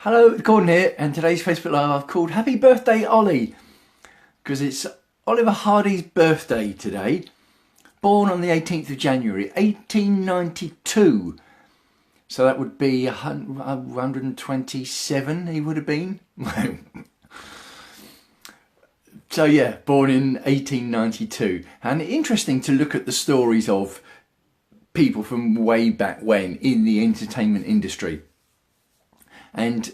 Hello, Gordon here, and today's Facebook Live I've called Happy Birthday Ollie, because it's Oliver Hardy's birthday today. Born on the 18th of January 1892, so that would be 127 he would have been. So yeah, born in 1892, and interesting to look at the stories of people from way back when in the entertainment industry. And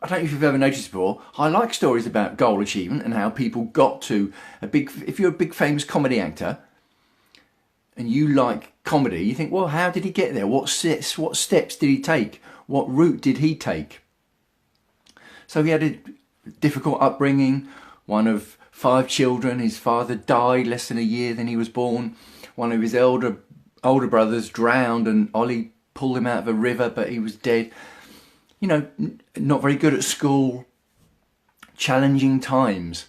I don't know if you've ever noticed before, I like stories about goal achievement and how people got to if you're a big famous comedy actor and you like comedy, you think, well, how did he get there? What steps did he take? What route did he take? So he had a difficult upbringing, one of 5 children. His father died less than a year than he was born. One of his older brothers drowned and Ollie pulled him out of a river, but he was dead. You know, not very good at school, challenging times.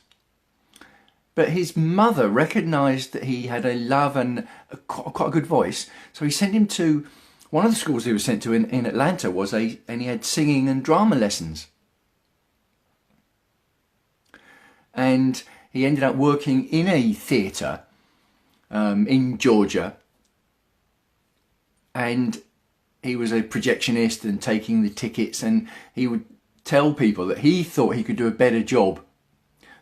But his mother recognised that he had a love and quite a good voice, so he sent him to one of the schools he was sent to in Atlanta, and he had singing and drama lessons. And he ended up working in a theatre in Georgia, and he was a projectionist and taking the tickets, and he would tell people that he thought he could do a better job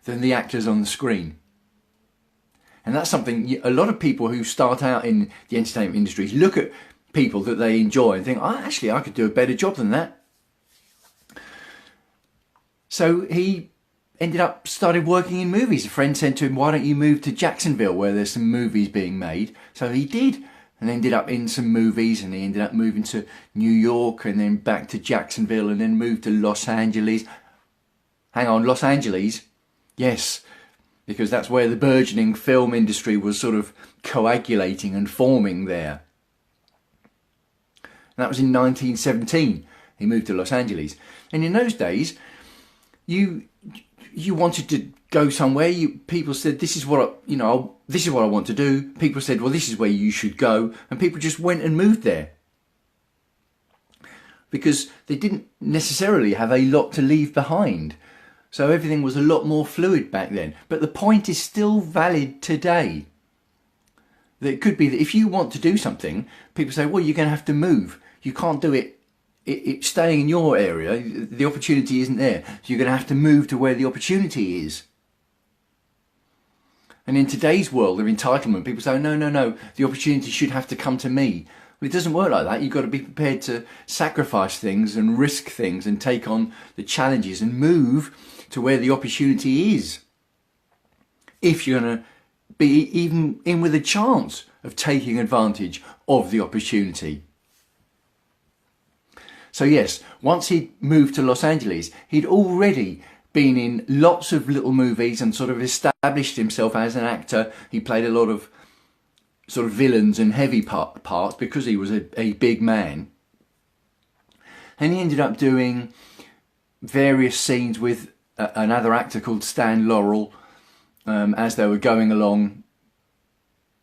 than the actors on the screen. And that's something a lot of people who start out in the entertainment industries look at people that they enjoy and think, oh, actually, I could do a better job than that. So he started working in movies. A friend said to him, why don't you move to Jacksonville where there's some movies being made? So he did. And ended up in some movies, and he ended up moving to New York and then back to Jacksonville and then moved to Los Angeles. Hang on, Los Angeles? Yes, because that's where the burgeoning film industry was sort of coagulating and forming there. And that was in 1917. He moved to Los Angeles. And in those days, you wanted to go somewhere. People said, this is what I want to do. People said, well, this is where you should go, and people just went and moved there because they didn't necessarily have a lot to leave behind. So everything was a lot more fluid back then. But the point is still valid today. That it could be that if you want to do something, people say, well, you're going to have to move. You can't do it staying in your area. The opportunity isn't there. So you're going to have to move to where the opportunity is. And in today's world of entitlement, people say, no, the opportunity should have to come to me. Well, it doesn't work like that. You've got to be prepared to sacrifice things and risk things and take on the challenges and move to where the opportunity is, if you're going to be even in with a chance of taking advantage of the opportunity. So yes, once he'd moved to Los Angeles, he'd already been in lots of little movies and sort of established himself as an actor. He played a lot of sort of villains and heavy parts because he was a big man. And he ended up doing various scenes with another actor called Stan Laurel as they were going along.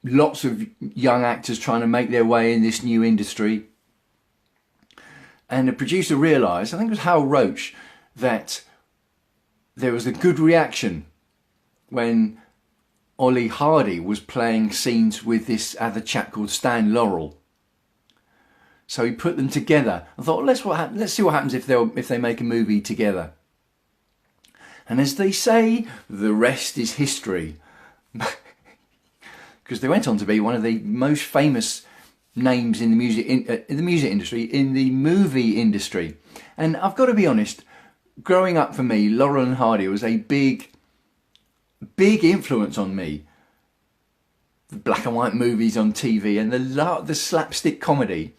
Lots of young actors trying to make their way in this new industry. And the producer realised, I think it was Hal Roach, that there was a good reaction when Ollie Hardy was playing scenes with this other chap called Stan Laurel. So he put them together. I thought, let's see what happens if they make a movie together. And as they say, the rest is history. Because they went on to be one of the most famous names in the music industry, in the movie industry. And I've got to be honest, growing up for me, Laurel and Hardy was a big influence on me. The black and white movies on TV and the slapstick comedy,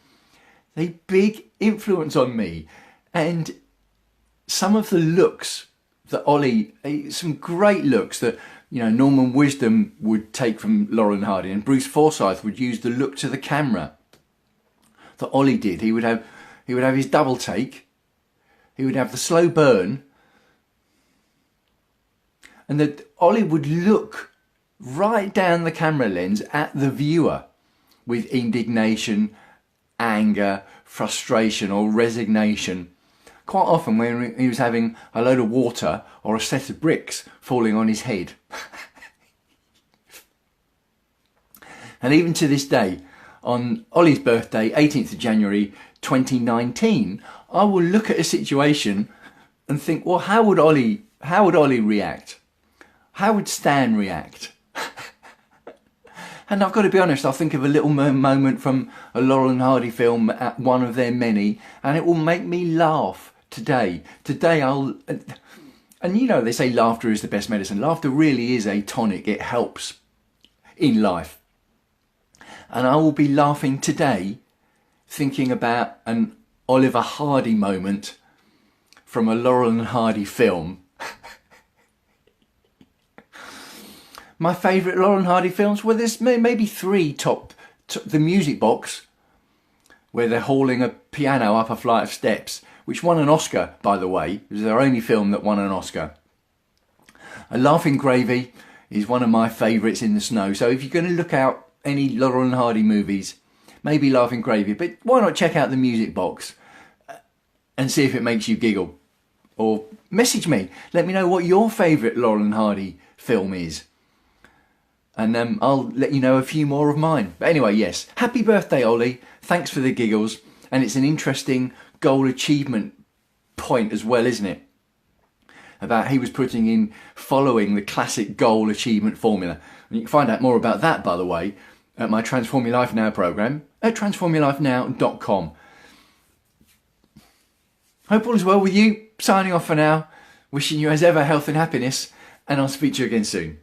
a big influence on me. And some of the looks that Ollie, some great looks that Norman Wisdom would take from Laurel and Hardy, and Bruce Forsyth would use the look to the camera that Ollie did. He would have his double take. He would have the slow burn, and that Ollie would look right down the camera lens at the viewer with indignation, anger, frustration or resignation, quite often when he was having a load of water or a set of bricks falling on his head. And even to this day, on Ollie's birthday, 18th of January 2019, I will look at a situation and think, well, how would Ollie react? How would Stan react? And I've got to be honest, I'll think of a little moment from a Laurel and Hardy film, at one of their many, and it will make me laugh today. And you know, they say laughter is the best medicine. Laughter really is a tonic. It helps in life. And I will be laughing today thinking about an Oliver Hardy moment from a Laurel and Hardy film. My favourite Laurel and Hardy films, well, there's maybe three top. The Music Box, where they're hauling a piano up a flight of steps, which won an Oscar, by the way. It was their only film that won an Oscar. A Laughing Gravy is one of my favourites in the snow. So if you're going to look out any Laurel and Hardy movies, maybe Laughing Gravy, but why not check out The Music Box and see if it makes you giggle? Or message me, let me know what your favourite Laurel and Hardy film is, and I'll let you know a few more of mine. But anyway, yes, happy birthday, Ollie. Thanks for the giggles. And it's an interesting goal achievement point as well, isn't it? About he was putting in following the classic goal achievement formula. And you can find out more about that, by the way, at my Transform Your Life Now programme at transformyourlifenow.com. Hope all is well with you. Signing off for now. Wishing you as ever health and happiness, and I'll speak to you again soon.